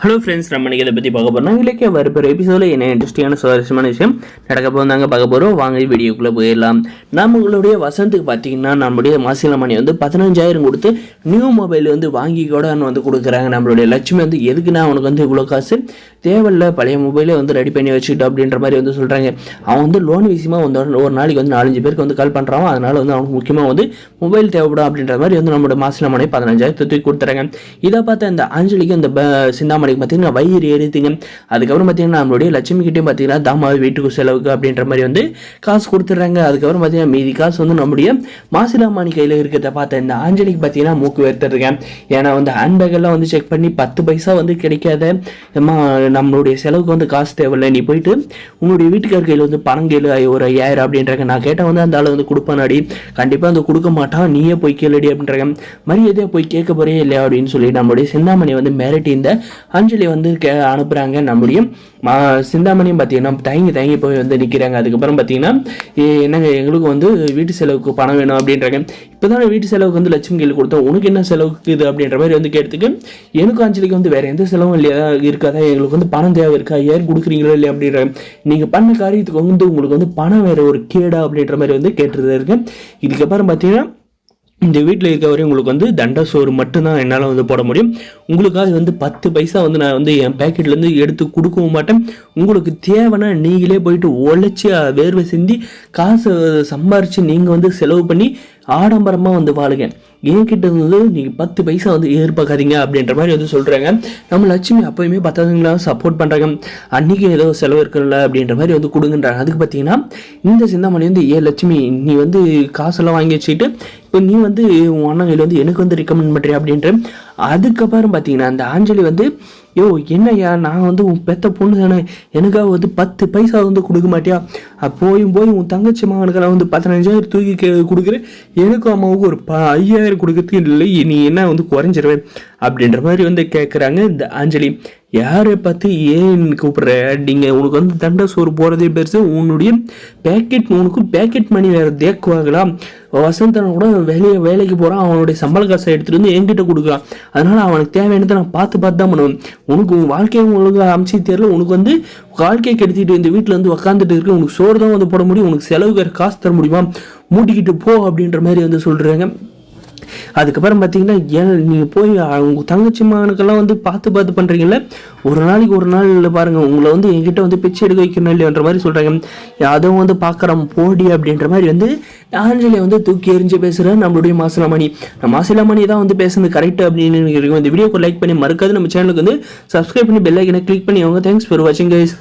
Hello friends, நம்ம இதை பற்றி பார்க்க போகிறோம். இலக்கிய வரப்போகிற எபிசோடில் என்ன இன்ட்ரெஸ்டிங்கான சுவாரஸ்யமான விஷயம் நடக்க போதாங்க பார்க்க போகிறோம். வாங்க வீடியோக்குள்ளே போயிடலாம். நம்மளுடைய வசந்துக்கு பார்த்தீங்கன்னா நம்மளுடைய மாசிலமணி வந்து 15,000 கொடுத்து நியூ மொபைல் வந்து வாங்கி கூட வந்து கொடுக்குறாங்க. நம்மளுடைய லட்சுமி வந்து எதுக்குன்னா அவனுக்கு வந்து இவ்வளோ காசு தேவையில்ல, பழைய மொபைலே வந்து ரெடி பண்ணி வச்சுக்கிட்டோம் அப்படின்ற மாதிரி வந்து சொல்கிறாங்க. அவன் வந்து லோன் விஷயமா வந்து ஒரு நாளைக்கு வந்து 4-5 பேருக்கு வந்து கால் பண்ணுறான். அதனால் வந்து அவனுக்கு முக்கியமாக வந்து மொபைல் தேவைப்படும் அப்படின்ற மாதிரி வந்து நம்மளோட மாசிலமணி 15,000 தூக்கி கொடுத்துறாங்க. இதை பார்த்து அந்த அஞ்சலிக்கு அந்த சிந்தாமணி பார்த்தீங்கன்னா வயிறு எரித்துங்க. அதுக்கப்புறம் பார்த்தீங்கன்னா நம்மளுடைய லட்சுமி கிட்டேயும் பார்த்தீங்கன்னா தாமாவை வீட்டுக்கு செலவுக்கு அப்படின்ற மாதிரி வந்து காசு கொடுத்துட்றாங்க. அதுக்கப்புறம் பார்த்தீங்கன்னா மீதி காசு வந்து நம்முடைய மாசிலாமணி கையில் இருக்கிறத பார்த்த இந்த ஆஞ்சலிக்கு பார்த்தீங்கன்னா மூக்கு வேர்த்துருங்க. ஏன்னா வந்து ஹேண்ட்பேக் எல்லாம் வந்து செக் பண்ணி 10 பைசா வந்து கிடைக்காத, நம்மளுடைய செலவுக்கு வந்து காசு தேவையில்லை, நீ போயிட்டு உன்னுடைய வீட்டுக்கார் கையில் வந்து பணம் கேளு, ஒரு 5,000 அப்படின்றாங்க. நான் கேட்டால் வந்து அந்த ஆள் வந்து கொடுப்பானாடி, கண்டிப்பாக வந்து கொடுக்க மாட்டான், நீயே போய் கேளுடி அப்படின்றாங்க. மரியாதையாக போய் கேட்க போறே இல்லையா அப்படின்னு சொல்லி நம்மளுடைய சிந்தாமணி வந்து மிரட்டி இந்த அஞ்சலி வந்து அனுப்புறாங்க. நம்முடைய சிந்தாமணியும் பார்த்தீங்கன்னா தயங்கி போய் வந்து நிற்கிறாங்க. அதுக்கப்புறம் பார்த்தீங்கன்னா என்னங்க எங்களுக்கு வந்து வீட்டு செலவுக்கு பணம் வேணும் அப்படின்றாங்க. இப்போதான் வீட்டு செலவுக்கு வந்து லட்சுமி கையில் கொடுத்தோம், உனக்கு என்ன செலவுக்கு இது அப்படின்ற மாதிரி வந்து கேட்டதுக்கு எனக்கு அஞ்சலிக்கு வந்து வேற எந்த செலவும் இல்லையா இருக்காதா, எங்களுக்கு வந்து பணம் தேவை இருக்கா, யார் கொடுக்குறீங்களோ இல்லையா அப்படின்றாங்க. நீங்கள் பண்ண காரியத்துக்கு வந்து உங்களுக்கு வந்து பணம் வேற ஒரு கேடா அப்படின்ற மாதிரி வந்து கேட்டுருது இருக்கு. இதுக்கப்புறம் பார்த்தீங்கன்னா இந்த வீட்டில் இருக்கவரையும் உங்களுக்கு வந்து தண்டை சோறு மட்டும்தான் என்னால் வந்து போட முடியும். உங்களுக்காக வந்து 10 பைசா வந்து நான் வந்து என் பேக்கெட்லேருந்து எடுத்து கொடுக்கவும் மாட்டேன். உங்களுக்கு தேவைன்னா நீங்களே போயிட்டு உழைச்சி வேர்வை சிந்தி காசு சம்பாரித்து நீங்கள் வந்து செலவு பண்ணி ஆடம்பரமாக வந்து வாழுங்க. என்கிட்ட வந்து நீங்கள் 10 பைசா வந்து எதிர்பார்க்காதீங்க அப்படின்ற மாதிரி வந்து சொல்கிறாங்க. நம்ம லட்சுமி அப்போயுமே 10,000 சப்போர்ட் பண்ணுறாங்க. அன்றைக்கி ஏதோ செலவு இருக்குல்ல அப்படின்ற மாதிரி வந்து கொடுங்கன்றாங்க. அதுக்கு பார்த்தீங்கன்னா இந்த சிந்தாமணி வந்து லட்சுமி நீ வந்து காசெல்லாம் வாங்கி வச்சுக்கிட்டு இப்போ நீ வந்து உன் அண்ணன் கையில் வந்து எனக்கு வந்து ரெக்கமெண்ட் பண்ணுறியா அப்படின்ற. அதுக்கப்புறம் பார்த்தீங்கன்னா அந்த ஆஞ்சலி வந்து என்னையா நான் வந்து உன் பெத்த பொண்ணு தானே, எனக்காக வந்து 10 பைசா வந்து கொடுக்க மாட்டியா, போய் உன் தங்கச்சி மகனுக்கெல்லாம் வந்து 15,000 தூக்கி கொடுக்குறேன், எனக்கும் அம்மாவுக்கு ஒரு 5,000 கொடுக்கறதுக்கு இல்லை, நீ என்ன வந்து குறைஞ்சிருவேன் அப்படின்ற மாதிரி வந்து கேட்குறாங்க இந்த அஞ்சலி. யாரை பார்த்து ஏன் கூப்பிட்ற, நீங்கள் உனக்கு வந்து தண்டை சோறு போகிறதே பெருசு, உன்னுடைய உனக்கு பேக்கெட் மணி வேறு தேக்குவாங்களாம். வசந்தனை கூட வேலைக்கு போகிறான், அவனுடைய சம்பள காசை எடுத்துகிட்டு வந்து என்கிட்ட கொடுக்குறான், அதனால் அவனுக்கு தேவையானதை நான் பார்த்து தான் பண்ணுவேன். உனக்கு உன் வாழ்க்கையை உங்களுக்கு அமைச்சு தெரியல, உனக்கு வந்து வாழ்க்கையை கெடுத்திட்டு இந்த வீட்டில் வந்து உக்காந்துட்டு இருக்கு, உனக்கு சோறு தான் வந்து போட முடியும், உனக்கு செலவுக்கு காசு தர முடியுமா, மூட்டிக்கிட்டு போ அப்படின்ற மாதிரி வந்து சொல்கிறாங்க. அதுக்கப்புறம் பார்த்தீங்கன்னா நீங்கள் போய் உங்கள் தங்கச்சி மகனுக்கெல்லாம் வந்து பார்த்து பண்ணுறீங்கல்ல, ஒரு நாளைக்கு ஒரு நாள் இல்லை பாருங்கள், உங்களை வந்து என்கிட்ட வந்து பிச்சை எடுக்க வைக்கணும் இல்லையன்ற மாதிரி சொல்கிறாங்க. அதுவும் வந்து பார்க்குறோம் போடி அப்படின்ற மாதிரி வந்து ஆஞ்சலியை வந்து தூக்கி எறிஞ்சு பேசுகிறேன் நம்மளுடைய மாசிலாமணி தான் வந்து பேசுறது கரெக்ட் அப்படின்னு நினைக்கிறீங்க. இந்த வீடியோக்கு லைக் பண்ணி மறக்காது நம்ம சேனலுக்கு வந்து சப்ஸ்கிரைப் பண்ணி பெல் ஐக்கனை கிளிக் பண்ணி அவங்க. தேங்க்ஸ் ஃபார் வாட்சிங் கைஸ்.